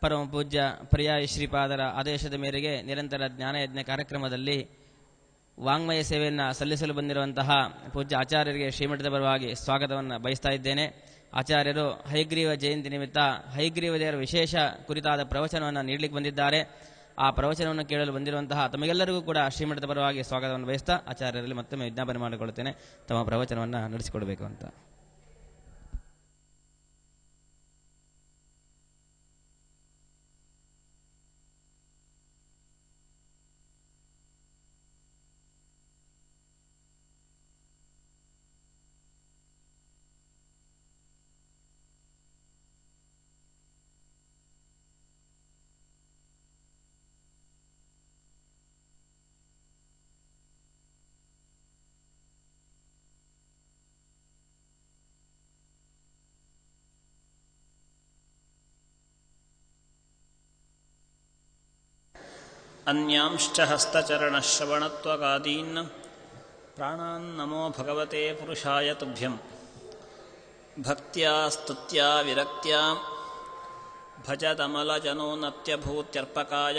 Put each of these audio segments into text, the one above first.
ಪರಮ ಪೂಜ್ಯ ಪರ್ಯಾಯ ಶ್ರೀಪಾದರ ಆದೇಶದ ಮೇರೆಗೆ ನಿರಂತರ ಜ್ಞಾನಯಜ್ಞ ಕಾರ್ಯಕ್ರಮದಲ್ಲಿ ವಾಂಗ್ಮಯ ಸೇವೆಯನ್ನು ಸಲ್ಲಿಸಲು ಬಂದಿರುವಂತಹ ಪೂಜ್ಯ ಆಚಾರ್ಯರಿಗೆ ಶ್ರೀಮಠದ ಪರವಾಗಿ ಸ್ವಾಗತವನ್ನು ಬಯಸ್ತಾ ಇದ್ದೇನೆ. ಆಚಾರ್ಯರು ಹಯಗ್ರೀವ ಜಯಂತಿ ನಿಮಿತ್ತ ಹಯಗ್ರೀವ ದೇವರ ವಿಶೇಷ ಕುರಿತಾದ ಪ್ರವಚನವನ್ನು ನೀಡಲಿಕ್ಕೆ ಬಂದಿದ್ದಾರೆ. ಆ ಪ್ರವಚನವನ್ನು ಕೇಳಲು ಬಂದಿರುವಂತಹ ತಮಗೆಲ್ಲರಿಗೂ ಕೂಡ ಶ್ರೀಮಠದ ಪರವಾಗಿ ಸ್ವಾಗತವನ್ನು ಬಯಸ್ತಾ ಆಚಾರ್ಯರಲ್ಲಿ ಮತ್ತೊಮ್ಮೆ ವಿಜ್ಞಾಪನೆ ಮಾಡಿಕೊಳ್ಳುತ್ತೇನೆ, ತಮ್ಮ ಪ್ರವಚನವನ್ನು ನಡೆಸಿಕೊಡಬೇಕು ಅಂತ. ಅನ್ಯಾಂಶ್ಚ ಹಸ್ತಚರಣಶ್ರವಣತ್ವಗಾದೀನ್ ಪ್ರಾಣಾನ್ ನಮೋ ಭಗವತೆ ಪುರುಷಾಯ ತುಭ್ಯಂ. ಭಕ್ತ್ಯಾ ಸ್ತುತ್ಯಾ ವಿರಕ್ತ್ಯಾ ಭಜದಮಲಜನೋನ್ನತ್ಯಭೂತ್ಯರ್ಪಕಾಯ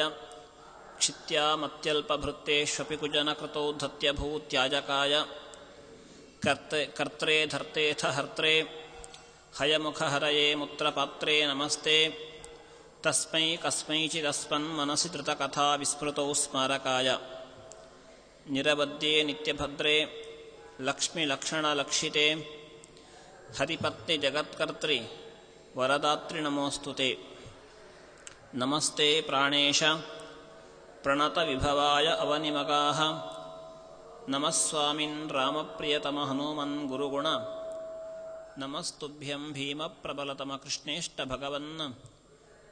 ಕ್ಷಿತ್ಯಾಮತ್ಯಲ್ಪಭೃತ್ತೇಷ್ವಪಿ ಕುಜನಕೃತೋ ಧತ್ಯಭೂತ್ಯಾಜಕಾಯ ಕರ್ತ್ರೇ ಧರ್ತೇಥ ಹರ್ತ್ರೇ ಹಯಮುಖಹರಯೇ ಮುತ್ರಪಾತ್ರೇ ನಮಸ್ತೆ. ತಸ್ಮೈ ಕಸ್ಮೈಚಿದಸ್ಮನ್ ಮನಸಿ ಧೃತಕಥಾ ವಿಸ್ಮೃತೌ ಸ್ಮಾರಕಾಯ ನಿರವದ್ಯೆ ನಿತ್ಯಭದ್ರೇ ಲಕ್ಷ್ಮೀಲಕ್ಷಣಲಕ್ಷಿತೆ ಹರಿಪತ್ನಿ ಜಗತ್ಕರ್ತ್ರಿ ವರದಾತ್ರಿ ನಮೋಸ್ತುತೆ. ನಮಸ್ತೆ ಪ್ರಾಣೇಶ ಪ್ರಣತವಿಭವಾಯ ಅವನಿಮಗಾಃ ನಮಃ ಸ್ವಾಮಿನ್ ರಾಮಪ್ರಿಯತಮ ಹನುಮನ್ ಗುರುಗುಣ ನಮಸ್ತುಭ್ಯಂ ಭೀಮಪ್ರಬಲತಮ ಕೃಷ್ಣೇಷ್ಟ ಭಗವನ್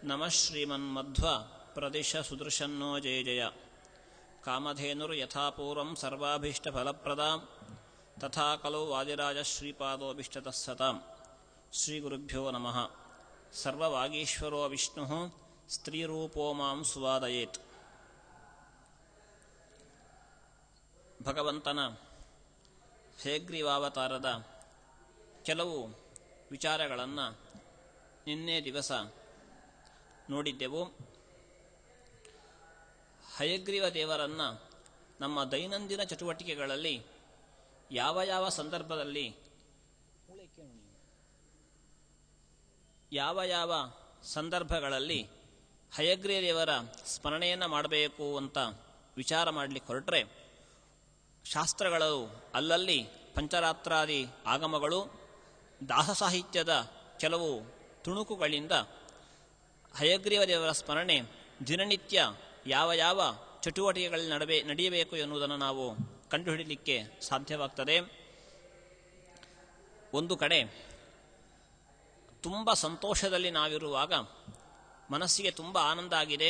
ನಮಃ ಶ್ರೀಮನ್ಮಧ್ವ ಪ್ರದಿಶ ಸುದರ್ಶನ್ನೋ ಜಯ ಜಯ. ಕಾಮಧೇನುರ್ ಯಥಾಪೂರ್ವಂ ಸರ್ವಾಭೀಷ್ಟಫಲಪ್ರದಾಂ ತಥಾ ಖಲು ವಾದಿರಾಜ ಶ್ರೀಪಾದೋಭೀಷ್ಟತಃ ಸತಾಂ. ಶ್ರೀಗುರುಭ್ಯೋ ನಮಃ. ಸರ್ವವಾಗೀಶ್ವರೋ ವಿಷ್ಣುಃ ಸ್ತ್ರೀರೂಪೋ ಮಾಂ ಸುವಾದಯೇತ್. ಭಗವಂತನ ಹಯಗ್ರೀವಾವತಾರದ ಕೆಲವು ವಿಚಾರಗಳನ್ನು ನಿನ್ನೆ ದಿವಸ ನೋಡಿದ್ದೆವು. ಹಯಗ್ರೀವ ದೇವರನ್ನು ನಮ್ಮ ದೈನಂದಿನ ಚಟುವಟಿಕೆಗಳಲ್ಲಿ ಯಾವ ಯಾವ ಸಂದರ್ಭದಲ್ಲಿ ಹಯಗ್ರೀವ ದೇವರ ಸ್ಮರಣೆಯನ್ನು ಮಾಡಬೇಕು ಅಂತ ವಿಚಾರ ಮಾಡಲಿಕ್ಕೆ ಹೊರಟ್ರೆ, ಶಾಸ್ತ್ರಗಳು ಅಲ್ಲಲ್ಲಿ ಪಂಚರಾತ್ರಾದಿ ಆಗಮಗಳು, ದಾಸ ಸಾಹಿತ್ಯದ ಕೆಲವು ತುಣುಕುಗಳಿಂದ ಹಯಗ್ರೀವ ದೇವರ ಸ್ಮರಣೆ ದಿನನಿತ್ಯ ಯಾವ ಯಾವ ಚಟುವಟಿಕೆಗಳಲ್ಲಿ ನಡೆಯಬೇಕು ಎನ್ನುವುದನ್ನು ನಾವು ಕಂಡುಹಿಡಿಯಲಿಕ್ಕೆ ಸಾಧ್ಯವಾಗ್ತದೆ. ಒಂದು ಕಡೆ ತುಂಬ ಸಂತೋಷದಲ್ಲಿ ನಾವಿರುವಾಗ, ಮನಸ್ಸಿಗೆ ತುಂಬ ಆನಂದ ಆಗಿದೆ,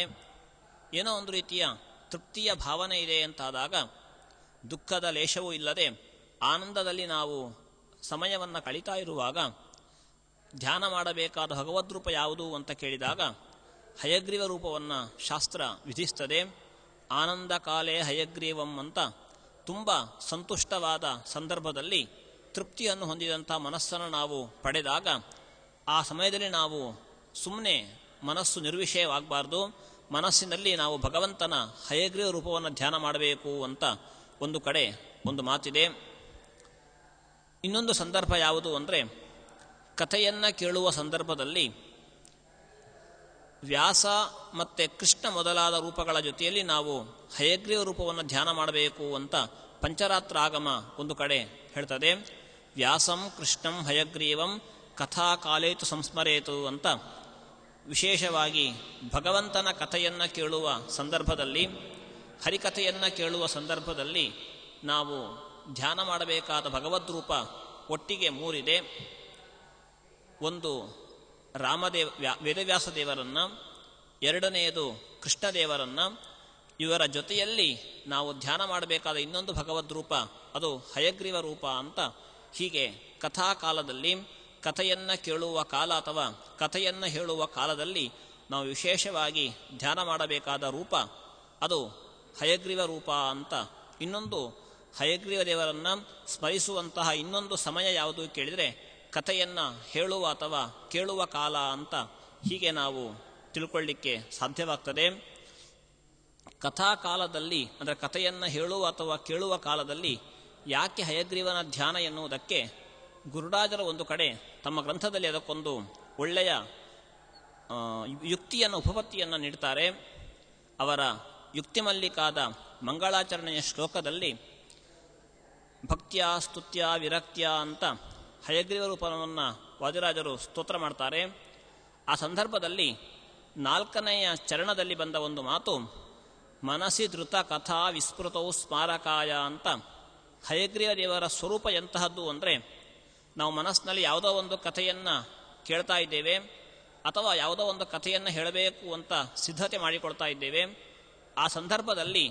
ಏನೋ ಒಂದು ರೀತಿಯ ತೃಪ್ತಿಯ ಭಾವನೆ ಇದೆ ಅಂತಾದಾಗ, ದುಃಖದ ಲೇಷವೂ ಇಲ್ಲದೆ ಆನಂದದಲ್ಲಿ ನಾವು ಸಮಯವನ್ನು ಕಳೀತಾ ಇರುವಾಗ ಧ್ಯಾನ ಮಾಡಬೇಕಾದ ಭಗವದ್ರೂಪ ಯಾವುದು ಅಂತ ಕೇಳಿದಾಗ ಹಯಗ್ರೀವ ರೂಪವನ್ನು ಶಾಸ್ತ್ರ ವಿಧಿಸ್ತದೆ. ಆನಂದ ಕಾಲೇ ಹಯಗ್ರೀವಂ ಅಂತ ತುಂಬ ಸಂತುಷ್ಟವಾದ ಸಂದರ್ಭದಲ್ಲಿ ತೃಪ್ತಿಯನ್ನು ಹೊಂದಿದಂಥ ಮನಸ್ಸನ್ನು ನಾವು ಪಡೆದಾಗ, ಆ ಸಮಯದಲ್ಲಿ ನಾವು ಸುಮ್ಮನೆ ಮನಸ್ಸು ನಿರ್ವಿಷಯವಾಗಬಾರ್ದು, ಮನಸ್ಸಿನಲ್ಲಿ ನಾವು ಭಗವಂತನ ಹಯಗ್ರೀವ ರೂಪವನ್ನು ಧ್ಯಾನ ಮಾಡಬೇಕು ಅಂತ ಒಂದು ಕಡೆ ಒಂದು ಮಾತಿದೆ. ಇನ್ನೊಂದು ಸಂದರ್ಭ ಯಾವುದು ಅಂದರೆ, ಕಥೆಯನ್ನು ಕೇಳುವ ಸಂದರ್ಭದಲ್ಲಿ ವ್ಯಾಸ ಮತ್ತು ಕೃಷ್ಣ ಮೊದಲಾದ ರೂಪಗಳ ಜೊತೆಯಲ್ಲಿ ನಾವು ಹಯಗ್ರೀವ ರೂಪವನ್ನು ಧ್ಯಾನ ಮಾಡಬೇಕು ಅಂತ ಪಂಚರಾತ್ರ ಆಗಮ ಒಂದು ಕಡೆ ಹೇಳ್ತದೆ. ವ್ಯಾಸಂ ಕೃಷ್ಣಂ ಹಯಗ್ರೀವಂ ಕಥಾ ಕಾಲೇತು ಸಂಸ್ಮರೇತು ಅಂತ ವಿಶೇಷವಾಗಿ ಭಗವಂತನ ಕಥೆಯನ್ನು ಕೇಳುವ ಸಂದರ್ಭದಲ್ಲಿ, ಹರಿಕಥೆಯನ್ನು ಕೇಳುವ ಸಂದರ್ಭದಲ್ಲಿ ನಾವು ಧ್ಯಾನ ಮಾಡಬೇಕಾದ ಭಗವದ್ರೂಪ ಒಟ್ಟಿಗೆ ಮೂರಿದೆ. ಒಂದು ವೇದವ್ಯಾಸ ದೇವರನ್ನು, ಎರಡನೆಯದು ಕೃಷ್ಣದೇವರನ್ನು, ಇವರ ಜೊತೆಯಲ್ಲಿ ನಾವು ಧ್ಯಾನ ಮಾಡಬೇಕಾದ ಇನ್ನೊಂದು ಭಗವದ್ರೂಪ ಅದು ಹಯಗ್ರೀವ ರೂಪ ಅಂತ. ಹೀಗೆ ಕಥಾಕಾಲದಲ್ಲಿ, ಕಥೆಯನ್ನು ಕೇಳುವ ಕಾಲ ಅಥವಾ ಕಥೆಯನ್ನು ಹೇಳುವ ಕಾಲದಲ್ಲಿ ನಾವು ವಿಶೇಷವಾಗಿ ಧ್ಯಾನ ಮಾಡಬೇಕಾದ ರೂಪ ಅದು ಹಯಗ್ರೀವ ರೂಪ ಅಂತ. ಇನ್ನೊಂದು ಹಯಗ್ರೀವ ದೇವರನ್ನು ಸ್ಮರಿಸುವಂತಹ ಇನ್ನೊಂದು ಸಮಯ ಯಾವುದು ಕೇಳಿದರೆ ಕಥೆಯನ್ನು ಹೇಳುವ ಅಥವಾ ಕೇಳುವ ಕಾಲ ಅಂತ. ಹೀಗೆ ನಾವು ತಿಳ್ಕೊಳ್ಳಿಕ್ಕೆ ಸಾಧ್ಯವಾಗ್ತದೆ. ಕಥಾಕಾಲದಲ್ಲಿ ಅಂದರೆ ಕಥೆಯನ್ನು ಹೇಳುವ ಅಥವಾ ಕೇಳುವ ಕಾಲದಲ್ಲಿ ಯಾಕೆ ಹಯಗ್ರೀವನ ಧ್ಯಾನ ಎನ್ನುವುದಕ್ಕೆ ಗುರುರಾಜರ ಒಂದು ಕಡೆ ತಮ್ಮ ಗ್ರಂಥದಲ್ಲಿ ಅದಕ್ಕೊಂದು ಒಳ್ಳೆಯ ಯುಕ್ತಿಯನ್ನು ಉಪಪತ್ತಿಯನ್ನು ನೀಡ್ತಾರೆ. ಅವರ ಯುಕ್ತಿ ಮಲ್ಲಿಕಾದ ಮಂಗಳಾಚರಣೆಯ ಶ್ಲೋಕದಲ್ಲಿ ಭಕ್ತ್ಯ ಸ್ತುತ್ಯ ವಿರಕ್ತ್ಯ ಅಂತ ಹಯಗ್ರೀವ ರೂಪವನ್ನು ವಾದಿರಾಜರು ಸ್ತೋತ್ರ ಮಾಡ್ತಾರೆ. ಆ ಸಂದರ್ಭದಲ್ಲಿ 4ನೆಯ ಚರಣದಲ್ಲಿ ಬಂದ ಒಂದು ಮಾತು ಮನಸಿ ಧೃತ ಕಥಾ ವಿಸ್ಮೃತವು ಸ್ಮಾರಕಾಯ ಅಂತ. ಹಯಗ್ರೀವ ದೇವರ ಸ್ವರೂಪ ಎಂತಹದ್ದು ಅಂದರೆ, ನಾವು ಮನಸ್ಸಿನಲ್ಲಿ ಯಾವುದೋ ಒಂದು ಕಥೆಯನ್ನು ಕೇಳ್ತಾ ಇದ್ದೇವೆ ಅಥವಾ ಯಾವುದೋ ಒಂದು ಕಥೆಯನ್ನು ಹೇಳಬೇಕು ಅಂತ ಸಿದ್ಧತೆ ಮಾಡಿಕೊಳ್ತಾ ಇದ್ದೇವೆ. ಆ ಸಂದರ್ಭದಲ್ಲಿ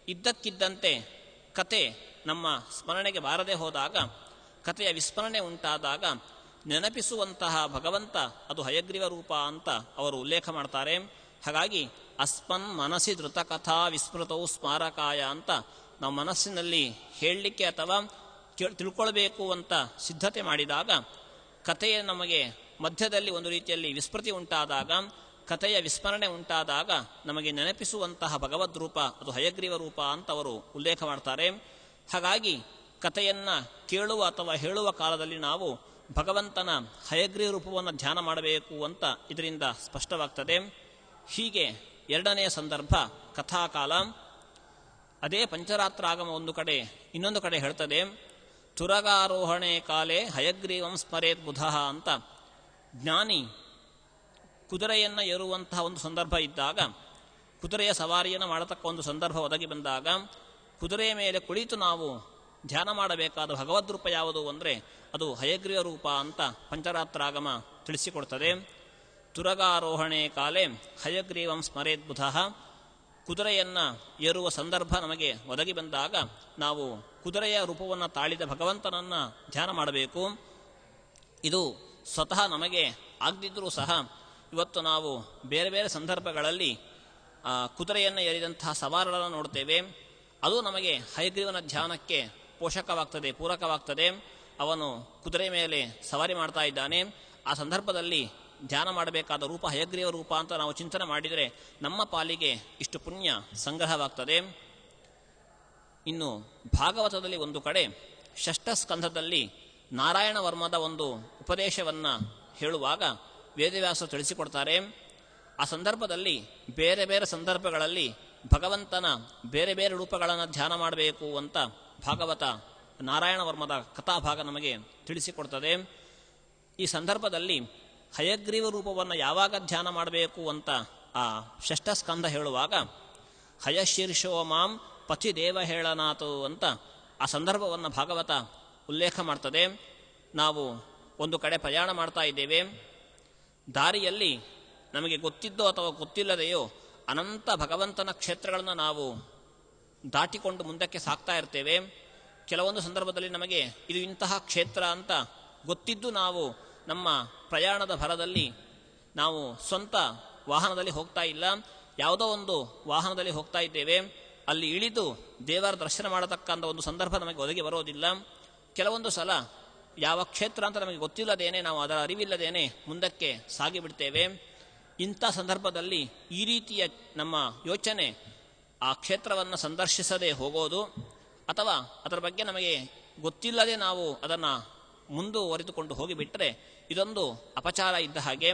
ಇದ್ದಕ್ಕಿದ್ದಂತೆ ಕತೆ ನಮ್ಮ ಸ್ಮರಣೆಗೆ ಬಾರದೆ ಹೋದಾಗ, ಕಥೆಯ ವಿಸ್ಮರಣೆ ಉಂಟಾದಾಗ ನೆನಪಿಸುವಂತಹ ಭಗವಂತ ಅದು ಹಯಗ್ರೀವ ರೂಪ ಅಂತ ಅವರು ಉಲ್ಲೇಖ ಮಾಡ್ತಾರೆ. ಹಾಗಾಗಿ ಅಸ್ಮನ್ ಮನಸಿ ಧೃತ ಕಥಾ ವಿಸ್ಮೃತವು ಸ್ಮಾರಕಾಯ ಅಂತ ನಾವು ಮನಸ್ಸಿನಲ್ಲಿ ಹೇಳಲಿಕ್ಕೆ ಅಥವಾ ತಿಳ್ಕೊಳ್ಬೇಕು ಅಂತ ಸಿದ್ಧತೆ ಮಾಡಿದಾಗ, ಕಥೆಯ ನಮಗೆ ಮಧ್ಯದಲ್ಲಿ ಒಂದು ರೀತಿಯಲ್ಲಿ ವಿಸ್ಮೃತಿ ಉಂಟಾದಾಗ, ಕಥೆಯ ವಿಸ್ಮರಣೆ ಉಂಟಾದಾಗ ನಮಗೆ ನೆನಪಿಸುವಂತಹ ಭಗವದ್ ರೂಪ ಅದು ಹಯಗ್ರೀವ ರೂಪ ಅಂತ ಅವರು ಉಲ್ಲೇಖ ಮಾಡ್ತಾರೆ. ಹಾಗಾಗಿ ಕಥೆಯನ್ನು ಕೇಳುವ ಅಥವಾ ಹೇಳುವ ಕಾಲದಲ್ಲಿ ನಾವು ಭಗವಂತನ ಹಯಗ್ರೀವ ರೂಪವನ್ನು ಧ್ಯಾನ ಮಾಡಬೇಕು ಅಂತ ಇದರಿಂದ ಸ್ಪಷ್ಟವಾಗ್ತದೆ. ಹೀಗೆ 2ನೆಯ ಸಂದರ್ಭ ಕಥಾಕಾಲ. ಅದೇ ಪಂಚರಾತ್ರಾಗಮ ಒಂದು ಕಡೆ ಇನ್ನೊಂದು ಕಡೆ ಹೇಳ್ತದೆ, ತುರಗಾರೋಹಣೆ ಕಾಲೇ ಹಯಗ್ರೀವಂ ಸ್ಮರೇತ್ ಬುಧಃ ಅಂತ. ಜ್ಞಾನಿ ಕುದುರೆಯನ್ನು ಏರುವಂತಹ ಒಂದು ಸಂದರ್ಭ ಇದ್ದಾಗ, ಕುದುರೆಯ ಸವಾರಿಯನ್ನು ಮಾಡತಕ್ಕ ಒಂದು ಸಂದರ್ಭ ಒದಗಿ ಬಂದಾಗ, ಕುದುರೆಯ ಮೇಲೆ ಕುಳಿತು ನಾವು ಧ್ಯಾನ ಮಾಡಬೇಕಾದ ಭಗವದ್ರೂಪ ಯಾವುದು ಅಂದರೆ ಅದು ಹಯಗ್ರೀವ ರೂಪ ಅಂತ ಪಂಚರಾತ್ರಾಗಮ ತಿಳಿಸಿಕೊಡ್ತದೆ. ತುರಗಾರೋಹಣೆ ಕಾಲೇ ಹಯಗ್ರೀವಂ ಸ್ಮರೇತ್ ಬುಧಃ. ಕುದುರೆಯನ್ನು ಏರುವ ಸಂದರ್ಭ ನಮಗೆ ಒದಗಿ ಬಂದಾಗ ನಾವು ಕುದುರೆಯ ರೂಪವನ್ನು ತಾಳಿದ ಭಗವಂತನನ್ನು ಧ್ಯಾನ ಮಾಡಬೇಕು. ಇದು ಸ್ವತಃ ನಮಗೆ ಆಗದಿದ್ದರೂ ಸಹ ಇವತ್ತು ನಾವು ಬೇರೆ ಬೇರೆ ಸಂದರ್ಭಗಳಲ್ಲಿ ಕುದುರೆಯನ್ನು ಏರಿದಂತಹ ಸವಾರರನ್ನು ನೋಡ್ತೇವೆ. ಅದು ನಮಗೆ ಹಯಗ್ರೀವನ ಧ್ಯಾನಕ್ಕೆ ಪೋಷಕವಾಗ್ತದೆ, ಪೂರಕವಾಗ್ತದೆ. ಅವನು ಕುದುರೆ ಮೇಲೆ ಸವಾರಿ ಮಾಡ್ತಾ ಇದ್ದಾನೆ. ಆ ಸಂದರ್ಭದಲ್ಲಿ ಧ್ಯಾನ ಮಾಡಬೇಕಾದ ರೂಪ ಹಯಗ್ರೀವ ರೂಪ ಅಂತ ನಾವು ಚಿಂತನೆ ಮಾಡಿದರೆ ನಮ್ಮ ಪಾಲಿಗೆ ಇಷ್ಟು ಪುಣ್ಯ ಸಂಗ್ರಹವಾಗ್ತದೆ. ಇನ್ನು ಭಾಗವತದಲ್ಲಿ ಒಂದು ಕಡೆ ಷಷ್ಠ ಸ್ಕಂಧದಲ್ಲಿ ನಾರಾಯಣ ವರ್ಮದ ಒಂದು ಉಪದೇಶವನ್ನು ಹೇಳುವಾಗ ವೇದವ್ಯಾಸ ತಿಳಿಸಿಕೊಡ್ತಾರೆ. ಆ ಸಂದರ್ಭದಲ್ಲಿ ಬೇರೆ ಬೇರೆ ಸಂದರ್ಭಗಳಲ್ಲಿ ಭಗವಂತನ ಬೇರೆ ಬೇರೆ ರೂಪಗಳನ್ನು ಧ್ಯಾನ ಮಾಡಬೇಕು ಅಂತ ಭಾಗವತ ನಾರಾಯಣ ವರ್ಮದ ಕಥಾಭಾಗ ನಮಗೆ ತಿಳಿಸಿಕೊಡ್ತದೆ. ಈ ಸಂದರ್ಭದಲ್ಲಿ ಹಯಗ್ರೀವ ರೂಪವನ್ನು ಯಾವಾಗ ಧ್ಯಾನ ಮಾಡಬೇಕು ಅಂತ ಆ ಷಷ್ಠ ಸ್ಕಂಧ ಹೇಳುವಾಗ ಹಯಶೀರ್ಷೋ ಮಾಂ ಪತಿ ದೇವ ಹೇಳನಾತು ಅಂತ ಆ ಸಂದರ್ಭವನ್ನು ಭಾಗವತ ಉಲ್ಲೇಖ ಮಾಡ್ತದೆ. ನಾವು ಒಂದು ಕಡೆ ಪ್ರಯಾಣ ಮಾಡ್ತಾ ಇದ್ದೇವೆ. ದಾರಿಯಲ್ಲಿ ನಮಗೆ ಗೊತ್ತಿದ್ದೋ ಅಥವಾ ಗೊತ್ತಿಲ್ಲದೆಯೋ ಅನಂತ ಭಗವಂತನ ಕ್ಷೇತ್ರಗಳನ್ನು ನಾವು ದಾಟಿಕೊಂಡು ಮುಂದಕ್ಕೆ ಸಾಗ್ತಾ ಇರ್ತೇವೆ. ಕೆಲವೊಂದು ಸಂದರ್ಭದಲ್ಲಿ ನಮಗೆ ಇದು ಇಂತಹ ಕ್ಷೇತ್ರ ಅಂತ ಗೊತ್ತಿದ್ದು ನಾವು ನಮ್ಮ ಪ್ರಯಾಣದ ಭರದಲ್ಲಿ ನಾವು ಸ್ವಂತ ವಾಹನದಲ್ಲಿ ಹೋಗ್ತಾ ಇಲ್ಲ, ಯಾವುದೋ ಒಂದು ವಾಹನದಲ್ಲಿ ಹೋಗ್ತಾ ಇದ್ದೇವೆ. ಅಲ್ಲಿ ಇಳಿದು ದೇವರ ದರ್ಶನ ಮಾಡತಕ್ಕಂಥ ಒಂದು ಸಂದರ್ಭ ನಮಗೆ ಒದಗಿ ಬರೋದಿಲ್ಲ. ಕೆಲವೊಂದು ಸಲ ಯಾವ ಕ್ಷೇತ್ರ ಅಂತ ನಮಗೆ ಗೊತ್ತಿಲ್ಲದೇನೆ, ನಾವು ಅದರ ಅರಿವಿಲ್ಲದೇನೆ ಮುಂದಕ್ಕೆ ಸಾಗಿಬಿಡ್ತೇವೆ. ಇಂಥ ಸಂದರ್ಭದಲ್ಲಿ ಈ ರೀತಿಯ ನಮ್ಮ ಯೋಚನೆ ಆ ಕ್ಷೇತ್ರವನ್ನು ಸಂದರ್ಶಿಸದೆ ಹೋಗೋದು ಅಥವಾ ಅದರ ಬಗ್ಗೆ ನಮಗೆ ಗೊತ್ತಿಲ್ಲದೆ ನಾವು ಅದನ್ನು ಮುಂದುವರಿದುಕೊಂಡು ಹೋಗಿಬಿಟ್ಟರೆ ಇದೊಂದು ಅಪಚಾರ ಇದ್ದ ಹಾಗೆ.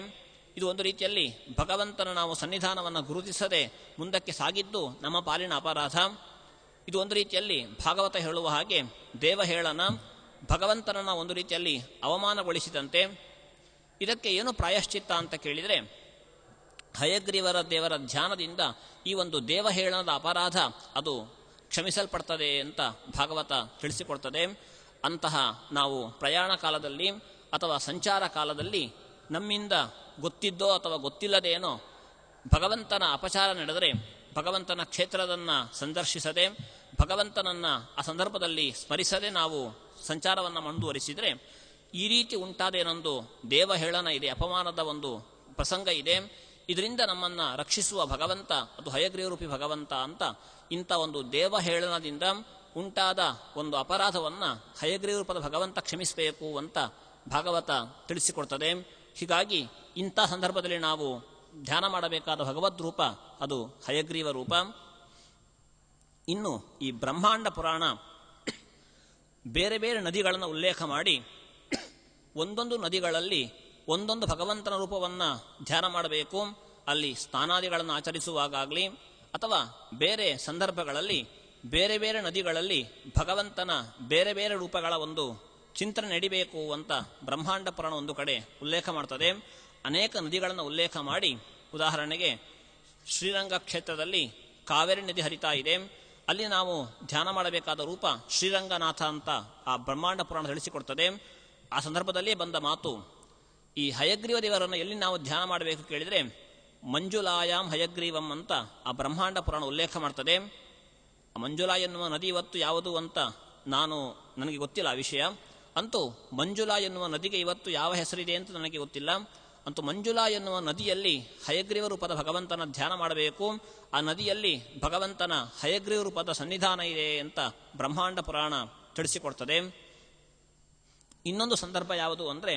ಇದು ಒಂದು ರೀತಿಯಲ್ಲಿ ಭಗವಂತನ ನಾವು ಸನ್ನಿಧಾನವನ್ನು ಗುರುತಿಸದೆ ಮುಂದಕ್ಕೆ ಸಾಗಿದ್ದು ನಮ್ಮ ಪಾಲಿನ ಅಪರಾಧ. ಇದು ಒಂದು ರೀತಿಯಲ್ಲಿ ಭಾಗವತ ಹೇಳುವ ಹಾಗೆ ದೇವಹೇಳನ, ಭಗವಂತನನ್ನು ಒಂದು ರೀತಿಯಲ್ಲಿ ಅವಮಾನಗೊಳಿಸಿದಂತೆ. ಇದಕ್ಕೆ ಏನು ಪ್ರಾಯಶ್ಚಿತ್ತ ಅಂತ ಕೇಳಿದರೆ, ಹಯಗ್ರೀವರ ದೇವರ ಧ್ಯಾನದಿಂದ ಈ ಒಂದು ದೇವಹೇಳನದ ಅಪರಾಧ ಅದು ಕ್ಷಮಿಸಲ್ಪಡ್ತದೆ ಅಂತ ಭಾಗವತ ತಿಳಿಸಿಕೊಡ್ತದೆ. ಅಂತಹ ನಾವು ಪ್ರಯಾಣ ಕಾಲದಲ್ಲಿ ಅಥವಾ ಸಂಚಾರ ಕಾಲದಲ್ಲಿ ನಮ್ಮಿಂದ ಗೊತ್ತಿದ್ದೋ ಅಥವಾ ಗೊತ್ತಿಲ್ಲದೇನೋ ಭಗವಂತನ ಅಪಚಾರ ನಡೆದರೆ, ಭಗವಂತನ ಕ್ಷೇತ್ರದನ್ನು ಸಂದರ್ಶಿಸದೆ, ಭಗವಂತನನ್ನು ಆ ಸಂದರ್ಭದಲ್ಲಿ ಸ್ಮರಿಸದೆ ನಾವು ಸಂಚಾರವನ್ನು ಮುಂದುವರಿಸಿದರೆ ಈ ರೀತಿ ಉಂಟಾದೇನೊಂದು ದೇವಹೇಳನ ಇದೆ, ಅಪಮಾನದ ಒಂದು ಪ್ರಸಂಗ ಇದೆ. ಇದರಿಂದ ನಮ್ಮನ್ನು ರಕ್ಷಿಸುವ ಭಗವಂತ ಅದು ಹಯಗ್ರೀವರೂಪಿ ಭಗವಂತ ಅಂತ ಇಂಥ ಒಂದು ದೇವಹೇಳನದಿಂದ ಉಂಟಾದ ಒಂದು ಅಪರಾಧವನ್ನು ಹಯಗ್ರೀವರೂಪದ ಭಗವಂತ ಕ್ಷಮಿಸಬೇಕು ಅಂತ ಭಾಗವತ ತಿಳಿಸಿಕೊಡ್ತದೆ. ಹೀಗಾಗಿ ಇಂಥ ಸಂದರ್ಭದಲ್ಲಿ ನಾವು ಧ್ಯಾನ ಮಾಡಬೇಕಾದ ಭಗವದ್ ರೂಪ ಅದು ಹಯಗ್ರೀವ ರೂಪ. ಇನ್ನು ಈ ಬ್ರಹ್ಮಾಂಡ ಪುರಾಣ ಬೇರೆ ಬೇರೆ ನದಿಗಳನ್ನು ಉಲ್ಲೇಖ ಮಾಡಿ ಒಂದೊಂದು ನದಿಗಳಲ್ಲಿ ಒಂದೊಂದು ಭಗವಂತನ ರೂಪವನ್ನು ಧ್ಯಾನ ಮಾಡಬೇಕು. ಅಲ್ಲಿ ಸ್ನಾನಾದಿಗಳನ್ನು ಆಚರಿಸುವಾಗಲಿ ಅಥವಾ ಬೇರೆ ಸಂದರ್ಭಗಳಲ್ಲಿ ಬೇರೆ ಬೇರೆ ನದಿಗಳಲ್ಲಿ ಭಗವಂತನ ಬೇರೆ ಬೇರೆ ರೂಪಗಳ ಒಂದು ಚಿಂತನೆ ನಡಿಬೇಕು ಅಂತ ಬ್ರಹ್ಮಾಂಡ ಪುರಾಣ ಒಂದು ಕಡೆ ಉಲ್ಲೇಖ ಮಾಡ್ತದೆ. ಅನೇಕ ನದಿಗಳನ್ನು ಉಲ್ಲೇಖ ಮಾಡಿ, ಉದಾಹರಣೆಗೆ ಶ್ರೀರಂಗ ಕ್ಷೇತ್ರದಲ್ಲಿ ಕಾವೇರಿ ನದಿ ಹರಿತಾ ಇದೆ, ಅಲ್ಲಿ ನಾವು ಧ್ಯಾನ ಮಾಡಬೇಕಾದ ರೂಪ ಶ್ರೀರಂಗನಾಥ ಅಂತ ಆ ಬ್ರಹ್ಮಾಂಡ ಪುರಾಣ ತಿಳಿಸಿಕೊಡ್ತದೆ. ಆ ಸಂದರ್ಭದಲ್ಲಿ ಬಂದ ಮಾತು, ಈ ಹಯಗ್ರೀವ ದೇವರನ್ನು ಎಲ್ಲಿ ನಾವು ಧ್ಯಾನ ಮಾಡಬೇಕು ಕೇಳಿದರೆ ಮಂಜುಲಾಯಾಮ್ ಹಯಗ್ರೀವಂ ಅಂತ ಆ ಬ್ರಹ್ಮಾಂಡ ಪುರಾಣ ಉಲ್ಲೇಖ ಮಾಡ್ತದೆ. ಮಂಜುಲಾ ಎನ್ನುವ ನದಿ ಇವತ್ತು ಯಾವುದು ಅಂತ ನನಗೆ ಗೊತ್ತಿಲ್ಲ ಆ ವಿಷಯ. ಅಂತೂ ಮಂಜುಲಾ ಎನ್ನುವ ನದಿಗೆ ಇವತ್ತು ಯಾವ ಹೆಸರಿದೆ ಅಂತ ನನಗೆ ಗೊತ್ತಿಲ್ಲ. ಅಂತೂ ಮಂಜುಲಾ ಎನ್ನುವ ನದಿಯಲ್ಲಿ ಹಯಗ್ರೀವ ರೂಪದ ಭಗವಂತನ ಧ್ಯಾನ ಮಾಡಬೇಕು. ಆ ನದಿಯಲ್ಲಿ ಭಗವಂತನ ಹಯಗ್ರೀವ ರೂಪದ ಸನ್ನಿಧಾನ ಇದೆ ಅಂತ ಬ್ರಹ್ಮಾಂಡ ಪುರಾಣ ತಿಳಿಸಿಕೊಡ್ತದೆ. ಇನ್ನೊಂದು ಸಂದರ್ಭ ಯಾವುದು ಅಂದರೆ,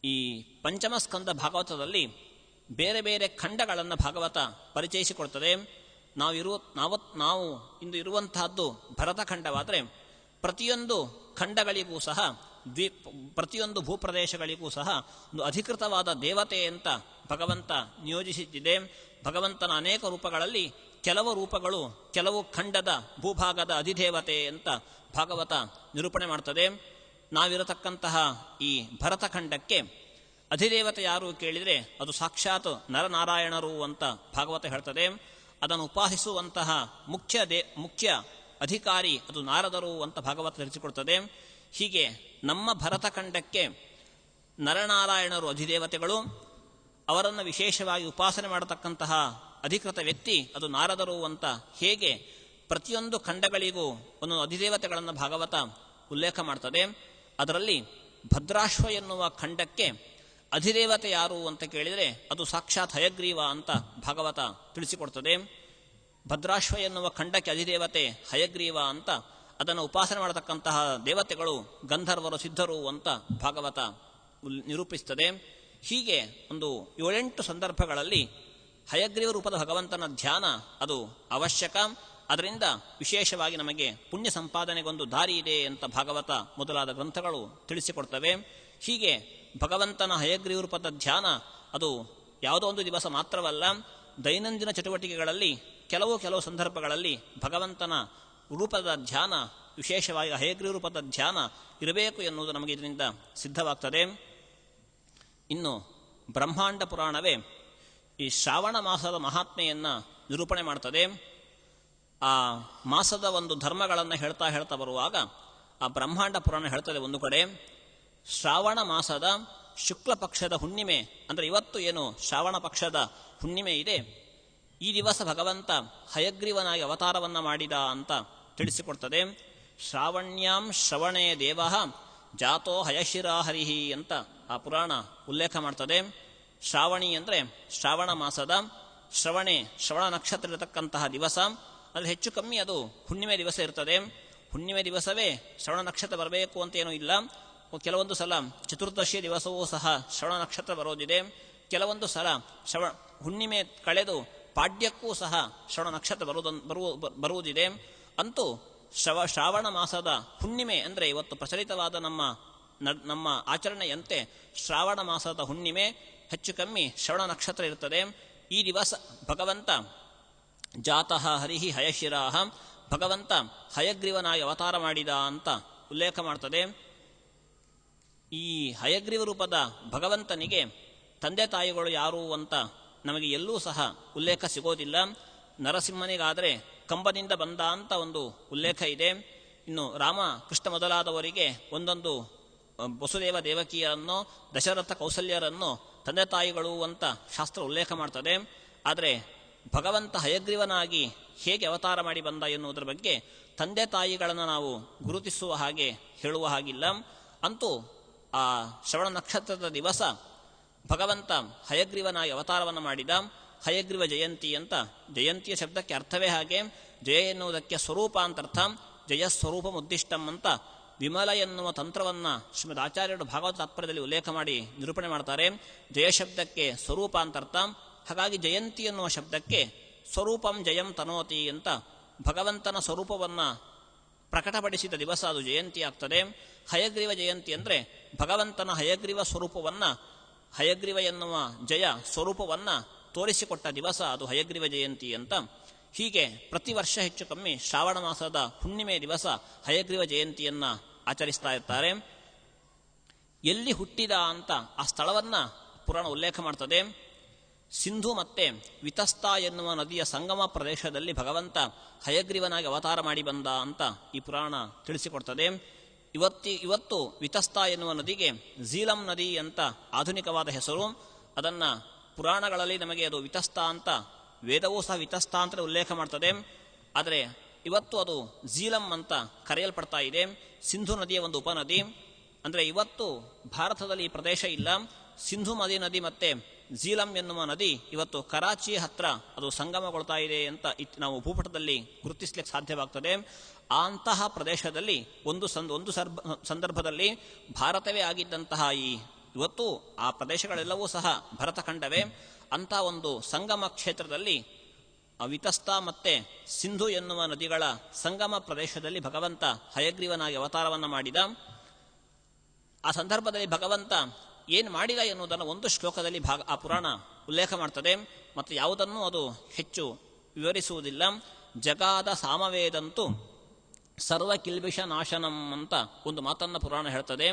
ಈ ಪಂಚಮ ಸ್ಕಂದ ಭಾಗವತದಲ್ಲಿ ಬೇರೆ ಬೇರೆ ಖಂಡಗಳನ್ನು ಭಾಗವತ ಪರಿಚಯಿಸಿಕೊಡ್ತದೆ. ನಾವು ಇಂದು ಇರುವಂತಹದ್ದು ಭರತಖಂಡವಾದರೆ ಪ್ರತಿಯೊಂದು ಖಂಡಗಳಿಗೂ ಸಹ ಪ್ರತಿಯೊಂದು ಭೂಪ್ರದೇಶಗಳಿಗೂ ಸಹ ಒಂದು ಅಧಿಕೃತವಾದ ದೇವತೆ ಅಂತ ಭಗವಂತ ನಿಯೋಜಿಸಿದ್ದಿದೆ. ಭಗವಂತನ ಅನೇಕ ರೂಪಗಳಲ್ಲಿ ಕೆಲವು ರೂಪಗಳು ಕೆಲವು ಖಂಡದ ಭೂಭಾಗದ ಅಧಿದೇವತೆ ಅಂತ ಭಾಗವತ ನಿರೂಪಣೆ ಮಾಡ್ತದೆ. ನಾವಿರತಕ್ಕಂತಹ ಈ ಭರತಖಂಡಕ್ಕೆ ಅಧಿದೇವತೆ ಯಾರು ಕೇಳಿದರೆ ಅದು ಸಾಕ್ಷಾತ್ ನರನಾರಾಯಣರು ಅಂತ ಭಾಗವತ ಹೇಳ್ತದೆ. ಅದನ್ನು ಉಪಾಸಿಸುವಂತಹ ಮುಖ್ಯ ಅಧಿಕಾರಿ ಅದು ನಾರದರು ಅಂತ ಭಾಗವತ ತಿಳಿಸಿಕೊಡ್ತದೆ. ಹೀಗೆ ನಮ್ಮ ಭರತಖಂಡಕ್ಕೆ ನರನಾರಾಯಣರು ಅಧಿದೇವತೆಗಳು, ಅವರನ್ನು ವಿಶೇಷವಾಗಿ ಉಪಾಸನೆ ಮಾಡತಕ್ಕಂತಹ ಅಧಿಕೃತ ವ್ಯಕ್ತಿ ಅದು ನಾರದರು ಅಂತ ಹೇಗೆ ಪ್ರತಿಯೊಂದು ಖಂಡಗಳಿಗೂ ಒಂದೊಂದು ಅಧಿದೇವತೆಗಳನ್ನು ಭಾಗವತ ಉಲ್ಲೇಖ ಮಾಡ್ತದೆ. ಅದರಲ್ಲಿ ಭದ್ರಾಶ್ವ ಎನ್ನುವ ಖಂಡಕ್ಕೆ ಅಧಿದೇವತೆ ಯಾರು ಅಂತ ಕೇಳಿದರೆ ಅದು ಸಾಕ್ಷಾತ್ ಹಯಗ್ರೀವ ಅಂತ ಭಾಗವತ ತಿಳಿಸಿಕೊಡ್ತದೆ. ಭದ್ರಾಶ್ವ ಎನ್ನುವ ಖಂಡಕ್ಕೆ ಅಧಿದೇವತೆ ಹಯಗ್ರೀವ ಅಂತ, ಅದನ್ನು ಉಪಾಸನೆ ಮಾಡತಕ್ಕಂತಹ ದೇವತೆಗಳು ಗಂಧರ್ವರು ಸಿದ್ಧರು ಅಂತ ಭಾಗವತ ನಿರೂಪಿಸ್ತದೆ. ಹೀಗೆ ಒಂದು 7-8 ಸಂದರ್ಭಗಳಲ್ಲಿ ಹಯಗ್ರೀವ ರೂಪದ ಭಗವಂತನ ಧ್ಯಾನ ಅದು ಅವಶ್ಯಕ. ಅದರಿಂದ ವಿಶೇಷವಾಗಿ ನಮಗೆ ಪುಣ್ಯ ಸಂಪಾದನೆಗೊಂದು ದಾರಿ ಇದೆ ಅಂತ ಭಾಗವತ ಮೊದಲಾದ ಗ್ರಂಥಗಳು ತಿಳಿಸಿಕೊಡ್ತವೆ. ಹೀಗೆ ಭಗವಂತನ ಹಯಗ್ರೀವ ರೂಪದ ಧ್ಯಾನ ಅದು ಯಾವುದೋ ಒಂದು ದಿವಸ ಮಾತ್ರವಲ್ಲ, ದೈನಂದಿನ ಚಟುವಟಿಕೆಗಳಲ್ಲಿ ಕೆಲವು ಸಂದರ್ಭಗಳಲ್ಲಿ ಭಗವಂತನ ರೂಪದ ಧ್ಯಾನ, ವಿಶೇಷವಾಗಿ ಹಯಗ್ರೀವ ರೂಪದ ಧ್ಯಾನ ಇರಬೇಕು ಎನ್ನುವುದು ನಮಗೆ ಇದರಿಂದ ಸಿದ್ಧವಾಗ್ತದೆ. ಇನ್ನು ಬ್ರಹ್ಮಾಂಡ ಪುರಾಣವೇ ಈ ಶ್ರಾವಣ ಮಾಸದ ಮಹಾತ್ಮೆಯನ್ನು ನಿರೂಪಣೆ ಮಾಡ್ತದೆ. ಆ ಮಾಸದ ಒಂದು ಧರ್ಮಗಳನ್ನು ಹೇಳ್ತಾ ಬರುವಾಗ ಆ ಬ್ರಹ್ಮಾಂಡ ಪುರಾಣ ಹೇಳ್ತದೆ ಒಂದು ಕಡೆ, ಶ್ರಾವಣ ಮಾಸದ ಶುಕ್ಲ ಪಕ್ಷದ ಹುಣ್ಣಿಮೆ ಅಂದರೆ ಇವತ್ತು ಏನು ಶ್ರಾವಣ ಪಕ್ಷದ ಹುಣ್ಣಿಮೆ ಇದೆ, ಈ ದಿವಸ ಭಗವಂತ ಹಯಗ್ರೀವನಾಗಿ ಅವತಾರವನ್ನು ಮಾಡಿದ ಅಂತ ತಿಳಿಸಿಕೊಡ್ತದೆ. ಶ್ರಾವಣ್ಯಾಂ ಶ್ರವಣೇ ದೇವ ಜಾತೋ ಹಯಶಿರಾಹರಿಹಿ ಅಂತ ಆ ಪುರಾಣ ಉಲ್ಲೇಖ ಮಾಡ್ತದೆ. ಶ್ರಾವಣಿ ಅಂದರೆ ಶ್ರಾವಣ ಮಾಸದ ಶ್ರವಣ ನಕ್ಷತ್ರ ಇರತಕ್ಕಂತಹ ದಿವಸ, ಅಲ್ಲಿ ಹೆಚ್ಚು ಕಮ್ಮಿ ಅದು ಹುಣ್ಣಿಮೆ ದಿವಸ ಇರ್ತದೆ. ಹುಣ್ಣಿಮೆ ದಿವಸವೇ ಶ್ರವಣ ನಕ್ಷತ್ರ ಬರಬೇಕು ಅಂತೇನೂ ಇಲ್ಲ. ಕೆಲವೊಂದು ಸಲ ಚತುರ್ದಶಿ ದಿವಸವೂ ಸಹ ಶ್ರವಣ ನಕ್ಷತ್ರ ಬರೋದಿದೆ. ಕೆಲವೊಂದು ಸಲ ಹುಣ್ಣಿಮೆ ಕಳೆದು ಪಾಡ್ಯಕ್ಕೂ ಸಹ ಶ್ರವಣ ನಕ್ಷತ್ರ ಬರುವುದಿದೆ. ಅಂತೂ ಶ್ರಾವಣ ಮಾಸದ ಹುಣ್ಣಿಮೆ ಅಂದರೆ ಇವತ್ತು ಪ್ರಚಲಿತವಾದ ನಮ್ಮ ಆಚರಣೆಯಂತೆ ಶ್ರಾವಣ ಮಾಸದ ಹುಣ್ಣಿಮೆ ಹೆಚ್ಚು ಕಮ್ಮಿ ಶ್ರವಣ ನಕ್ಷತ್ರ ಇರ್ತದೆ. ಈ ದಿವಸ ಭಗವಂತ ಜಾತಃ ಹರಿಹಿ ಹಯಶಿರಾಹ, ಭಗವಂತ ಹಯಗ್ರೀವನಾಗಿ ಅವತಾರ ಮಾಡಿದ ಅಂತ ಉಲ್ಲೇಖ ಮಾಡ್ತದೆ. ಈ ಹಯಗ್ರೀವ ರೂಪದ ಭಗವಂತನಿಗೆ ತಂದೆ ತಾಯಿಗಳು ಯಾರು ಅಂತ ನಮಗೆ ಎಲ್ಲೂ ಸಹ ಉಲ್ಲೇಖ ಸಿಗೋದಿಲ್ಲ. ನರಸಿಂಹನಿಗಾದರೆ ಕಂಬದಿಂದ ಬಂದ ಅಂತ ಒಂದು ಉಲ್ಲೇಖ ಇದೆ. ಇನ್ನು ರಾಮ ಕೃಷ್ಣ ಮೊದಲಾದವರಿಗೆ ಒಂದೊಂದು ವಸುದೇವ ದೇವಕಿಯರನ್ನು ದಶರಥ ಕೌಸಲ್ಯರನ್ನು ತಂದೆ ತಾಯಿಗಳು ಅಂತ ಶಾಸ್ತ್ರ ಉಲ್ಲೇಖ ಮಾಡ್ತದೆ. ಆದರೆ ಭಗವಂತ ಹಯಗ್ರೀವನಾಗಿ ಹೇಗೆ ಅವತಾರ ಮಾಡಿ ಬಂದ ಎನ್ನುವುದರ ಬಗ್ಗೆ ತಂದೆ ತಾಯಿಗಳನ್ನು ನಾವು ಗುರುತಿಸುವ ಹಾಗೆ ಹೇಳುವ ಹಾಗಿಲ್ಲ. ಅಂತೂ ಆ ಶ್ರವಣ ನಕ್ಷತ್ರದ ದಿವಸ ಭಗವಂತ ಹಯಗ್ರೀವನಾಗಿ ಅವತಾರವನ್ನು ಮಾಡಿದ. ಹಯಗ್ರೀವ ಜಯಂತಿ ಅಂತ, ಜಯಂತಿಯ ಶಬ್ದಕ್ಕೆ ಅರ್ಥವೇ ಹಾಗೆ, ಜಯ ಎನ್ನುವುದಕ್ಕೆ ಸ್ವರೂಪ ಅಂತ ಅರ್ಥ, ಜಯ ಸ್ವರೂಪ ಉದ್ದಿಷ್ಟಂ ಅಂತ ವಿಮಲ ಎನ್ನುವ ತಂತ್ರವನ್ನು ಶ್ರೀಮದ್ ಆಚಾರ್ಯರು ಭಾಗವತ ತಾತ್ಪರ್ಯದಲ್ಲಿ ಉಲ್ಲೇಖ ಮಾಡಿ ನಿರೂಪಣೆ ಮಾಡ್ತಾರೆ. ಜಯ ಶಬ್ದಕ್ಕೆ ಸ್ವರೂಪ ಅಂತ ಅರ್ಥ. ಹಾಗಾಗಿ ಜಯಂತಿ ಎನ್ನುವ ಶಬ್ದಕ್ಕೆ ಸ್ವರೂಪಂ ಜಯಂ ತನೋತಿ ಅಂತ ಭಗವಂತನ ಸ್ವರೂಪವನ್ನು ಪ್ರಕಟಪಡಿಸಿದ ದಿವಸ ಅದು ಜಯಂತಿ ಆಗ್ತದೆ. ಹಯಗ್ರೀವ ಜಯಂತಿ ಅಂದರೆ ಭಗವಂತನ ಹಯಗ್ರೀವ ಸ್ವರೂಪವನ್ನು, ಹಯಗ್ರೀವ ಎನ್ನುವ ಜಯ ಸ್ವರೂಪವನ್ನು ತೋರಿಸಿಕೊಟ್ಟ ದಿವಸ ಅದು ಹಯಗ್ರೀವ ಜಯಂತಿ ಅಂತ. ಹೀಗೆ ಪ್ರತಿ ವರ್ಷ ಹೆಚ್ಚು ಕಮ್ಮಿ ಶ್ರಾವಣ ಮಾಸದ ಹುಣ್ಣಿಮೆ ದಿವಸ ಹಯಗ್ರೀವ ಜಯಂತಿಯನ್ನು ಆಚರಿಸ್ತಾ ಇರ್ತಾರೆ. ಎಲ್ಲಿ ಹುಟ್ಟಿದ ಅಂತ ಆ ಸ್ಥಳವನ್ನು ಪುರಾಣ ಉಲ್ಲೇಖ ಮಾಡ್ತದೆ. ಸಿಂಧು ಮತ್ತೆ ವಿತಸ್ತಾ ಎನ್ನುವ ನದಿಯ ಸಂಗಮ ಪ್ರದೇಶದಲ್ಲಿ ಭಗವಂತ ಹಯಗ್ರೀವನಾಗಿ ಅವತಾರ ಮಾಡಿ ಬಂದ ಅಂತ ಈ ಪುರಾಣ ತಿಳಿಸಿಕೊಡ್ತದೆ. ಇವತ್ತು ವಿತಸ್ತಾ ಎನ್ನುವ ನದಿಗೆ ಝೀಲಂ ನದಿ ಅಂತ ಆಧುನಿಕವಾದ ಹೆಸರು. ಅದನ್ನು ಪುರಾಣಗಳಲ್ಲಿ ನಮಗೆ ಅದು ವಿತಸ್ತಾ ಅಂತ, ವೇದವೂ ಸಹ ವಿತಸ್ತಾ ಅಂತ ಉಲ್ಲೇಖ ಮಾಡ್ತದೆ. ಆದರೆ ಇವತ್ತು ಅದು ಝೀಲಂ ಅಂತ ಕರೆಯಲ್ಪಡ್ತಾ ಇದೆ. ಸಿಂಧು ನದಿಯ ಒಂದು ಉಪನದಿ. ಅಂದರೆ ಇವತ್ತು ಭಾರತದಲ್ಲಿ ಈ ಪ್ರದೇಶ ಇಲ್ಲ. ಸಿಂಧು ನದಿ ಮತ್ತೆ ಝೀಲಂ ಎನ್ನುವ ನದಿ ಇವತ್ತು ಕರಾಚಿ ಹತ್ರ ಅದು ಸಂಗಮಗೊಳ್ತಾ ಇದೆ ಅಂತ ನಾವು ಭೂಪಟದಲ್ಲಿ ಗುರುತಿಸಲಿಕ್ಕೆ ಸಾಧ್ಯವಾಗ್ತದೆ. ಅಂತಹ ಪ್ರದೇಶದಲ್ಲಿ ಒಂದು ಸಂದರ್ಭದಲ್ಲಿ ಭಾರತವೇ ಆಗಿದ್ದಂತಹ ಇವತ್ತು ಆ ಪ್ರದೇಶಗಳೆಲ್ಲವೂ ಸಹ ಭರತಖಂಡವೇ. ಅಂಥ ಒಂದು ಸಂಗಮ ಕ್ಷೇತ್ರದಲ್ಲಿ ವಿತಸ್ತಾ ಮತ್ತೆ ಸಿಂಧು ಎನ್ನುವ ನದಿಗಳ ಸಂಗಮ ಪ್ರದೇಶದಲ್ಲಿ ಭಗವಂತ ಹಯಗ್ರೀವನಾಗಿ ಅವತಾರವನ್ನು ಮಾಡಿದ. ಆ ಸಂದರ್ಭದಲ್ಲಿ ಭಗವಂತ ಏನು ಮಾಡಿದ ಎನ್ನುವುದನ್ನು ಒಂದು ಶ್ಲೋಕದಲ್ಲಿ ಆ ಪುರಾಣ ಉಲ್ಲೇಖ ಮಾಡ್ತದೆ. ಮತ್ತು ಯಾವುದನ್ನೂ ಅದು ಹೆಚ್ಚು ವಿವರಿಸುವುದಿಲ್ಲ. ಜಗಾದ ಸಾಮವೇದಂತೂ ಸರ್ವ ಕಿಲ್ಬಿಷ ನಾಶನಂ ಅಂತ ಒಂದು ಮಾತನ್ನು ಪುರಾಣ ಹೇಳ್ತದೆ.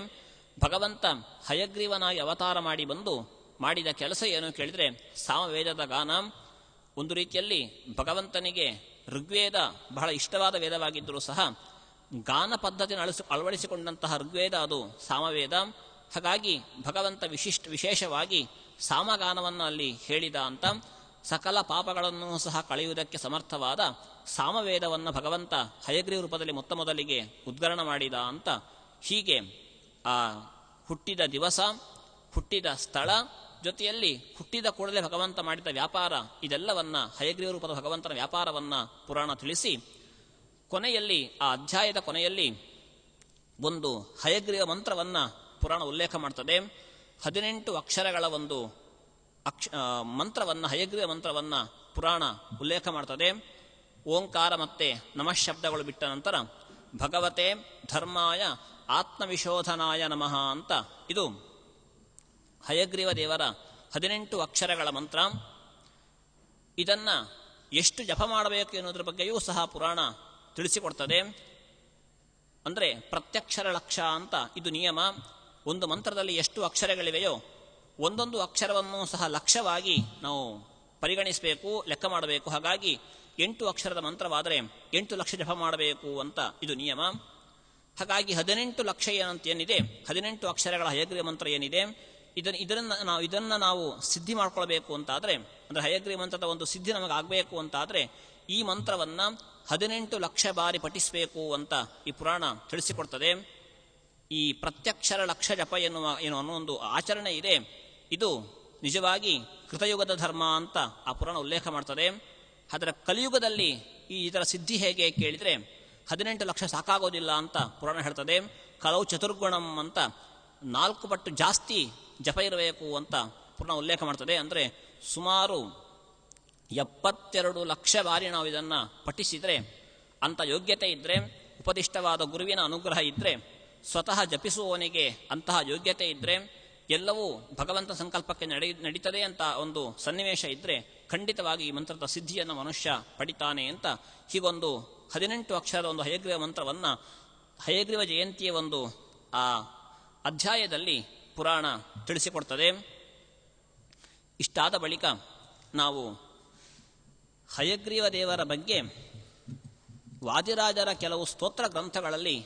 ಭಗವಂತ ಹಯಗ್ರೀವನಾಗಿ ಅವತಾರ ಮಾಡಿ ಬಂದು ಮಾಡಿದ ಕೆಲಸ ಏನು ಕೇಳಿದರೆ ಸಾಮವೇದದ ಗಾನ. ಒಂದು ರೀತಿಯಲ್ಲಿ ಭಗವಂತನಿಗೆ ಋಗ್ವೇದ ಬಹಳ ಇಷ್ಟವಾದ ವೇದವಾಗಿದ್ದರೂ ಸಹ ಗಾನ ಪದ್ಧತಿಯನ್ನು ಅಳವಡಿಸಿಕೊಂಡಂತಹ ಋಗ್ವೇದ ಅದು ಸಾಮವೇದ. ಹಾಗಾಗಿ ಭಗವಂತ ವಿಶೇಷವಾಗಿ ಸಾಮಗಾನವನ್ನು ಅಲ್ಲಿ ಹೇಳಿದ ಅಂತ. ಸಕಲ ಪಾಪಗಳನ್ನು ಸಹ ಕಳೆಯುವುದಕ್ಕೆ ಸಮರ್ಥವಾದ ಸಾಮವೇದವನ್ನು ಭಗವಂತ ಹಯಗ್ರೀವ ರೂಪದಲ್ಲಿ ಮೊದಲಿಗೆ ಉದ್ಗರಣ ಮಾಡಿದ ಅಂತ. ಹೀಗೆ ಆ ಹುಟ್ಟಿದ ದಿವಸ, ಹುಟ್ಟಿದ ಸ್ಥಳ, ಜೊತೆಯಲ್ಲಿ ಹುಟ್ಟಿದ ಕೂಡಲೇ ಭಗವಂತ ಮಾಡಿದ ವ್ಯಾಪಾರ, ಇದೆಲ್ಲವನ್ನ ಹಯಗ್ರೀವ ರೂಪದ ಭಗವಂತನ ವ್ಯಾಪಾರವನ್ನು ಪುರಾಣ ತಿಳಿಸಿ ಕೊನೆಯಲ್ಲಿ ಆ ಅಧ್ಯಾಯದ ಕೊನೆಯಲ್ಲಿ ಒಂದು ಹಯಗ್ರೀವ ಮಂತ್ರವನ್ನು ಪುರಾಣ ಉಲ್ಲೇಖ ಮಾಡ್ತದೆ. 18 ಅಕ್ಷರಗಳ ಒಂದು ಮಂತ್ರವನ್ನು, ಹಯಗ್ರೀವ ಮಂತ್ರವನ್ನು ಪುರಾಣ ಉಲ್ಲೇಖ ಮಾಡ್ತದೆ. ಓಂಕಾರ ಮತ್ತೆ ನಮಃ ಶಬ್ದಗಳು ಬಿಟ್ಟ ನಂತರ ಭಗವತೆ ಧರ್ಮಾಯ ಆತ್ಮವಿಶೋಧನಾಯ ನಮಃ ಅಂತ ಇದು ಹಯಗ್ರೀವ ದೇವರ 18 ಅಕ್ಷರಗಳ ಮಂತ್ರ. ಇದನ್ನ ಎಷ್ಟು ಜಪ ಮಾಡಬೇಕು ಎನ್ನುವುದರ ಬಗ್ಗೆಯೂ ಸಹ ಪುರಾಣ ತಿಳಿಸಿಕೊಡ್ತದೆ. ಅಂದರೆ ಪ್ರತ್ಯಕ್ಷರ ಲಕ್ಷ ಅಂತ ಇದು ನಿಯಮ. ಒಂದು ಮಂತ್ರದಲ್ಲಿ ಎಷ್ಟು ಅಕ್ಷರಗಳಿವೆಯೋ ಒಂದೊಂದು ಅಕ್ಷರವನ್ನು ಸಹ ಲಕ್ಷವಾಗಿ ನಾವು ಪರಿಗಣಿಸಬೇಕು, ಲೆಕ್ಕ ಮಾಡಬೇಕು. ಹಾಗಾಗಿ 8 ಅಕ್ಷರದ ಮಂತ್ರವಾದರೆ 8 ಲಕ್ಷ ಜಪ ಮಾಡಬೇಕು ಅಂತ ಇದು ನಿಯಮ. ಹಾಗಾಗಿ 18 ಲಕ್ಷ ಏನಿದೆ, 18 ಅಕ್ಷರಗಳ ಹಯಗ್ರೀವ ಮಂತ್ರ ಏನಿದೆ, ಇದನ್ನು ನಾವು ಸಿದ್ಧಿ ಮಾಡ್ಕೊಳ್ಬೇಕು ಅಂತಾದರೆ, ಅಂದರೆ ಹಯಗ್ರೀವ ಮಂತ್ರದ ಒಂದು ಸಿದ್ಧಿ ನಮಗೆ ಆಗಬೇಕು ಅಂತಾದರೆ ಈ ಮಂತ್ರವನ್ನು 18 ಲಕ್ಷ ಬಾರಿ ಪಠಿಸಬೇಕು ಅಂತ ಈ ಪುರಾಣ ತಿಳಿಸಿಕೊಡ್ತದೆ. ಈ ಪ್ರತ್ಯಕ್ಷರ ಲಕ್ಷ ಜಪ ಅನ್ನೋ ಒಂದು ಆಚರಣೆ ಇದೆ. ಇದು ನಿಜವಾಗಿ ಕೃತಯುಗದ ಧರ್ಮ ಅಂತ ಆ ಪುರಾಣ ಉಲ್ಲೇಖ ಮಾಡ್ತದೆ. ಆದರೆ ಕಲಿಯುಗದಲ್ಲಿ ಇದರ ಸಿದ್ಧಿ ಹೇಗೆ ಕೇಳಿದರೆ 18 ಲಕ್ಷ ಸಾಕಾಗೋದಿಲ್ಲ ಅಂತ ಪುರಾಣ ಹೇಳ್ತದೆ. ಕಲವು ಚತುರ್ಗುಣಂ ಅಂತ 4 ಪಟ್ಟು ಜಾಸ್ತಿ ಜಪ ಇರಬೇಕು ಅಂತ ಪುರಾಣ ಉಲ್ಲೇಖ ಮಾಡ್ತದೆ. ಅಂದರೆ ಸುಮಾರು 72 ಲಕ್ಷ ಬಾರಿ ನಾವು ಇದನ್ನು ಪಠಿಸಿದರೆ, ಅಂಥ ಯೋಗ್ಯತೆ ಇದ್ದರೆ, ಉಪದಿಷ್ಟವಾದ ಗುರುವಿನ ಅನುಗ್ರಹ ಇದ್ದರೆ, ಸ್ವತಃ ಜಪಿಸುವವನಿಗೆ ಅಂತಹ ಯೋಗ್ಯತೆ ಇದ್ದರೆ, ಎಲ್ಲವೂ ಭಗವಂತ ಸಂಕಲ್ಪಕ್ಕೆ ನಡೀತದೆ ಅಂತ ಒಂದು ಸನ್ನಿವೇಶ ಇದ್ದರೆ ಖಂಡಿತವಾಗಿ ಈ ಮಂತ್ರದ ಸಿದ್ಧಿಯನ್ನು ಮನುಷ್ಯ ಪಡಿತಾನೆ ಅಂತ ಹೀಗೊಂದು 18 ಅಕ್ಷರದ ಒಂದು ಹಯಗ್ರೀವ ಮಂತ್ರವನ್ನು ಹಯಗ್ರೀವ ಜಯಂತಿಯ ಒಂದು ಆ ಅಧ್ಯಾಯದಲ್ಲಿ ಪುರಾಣ ತಿಳಿಸಿಕೊಡ್ತದೆ. ಇಷ್ಟಾದ ಬಳಿಕ ನಾವು ಹಯಗ್ರೀವ ದೇವರ ಬಗ್ಗೆ ವಾದಿರಾಜರ ಕೆಲವು ಸ್ತೋತ್ರ ಗ್ರಂಥಗಳಲ್ಲಿ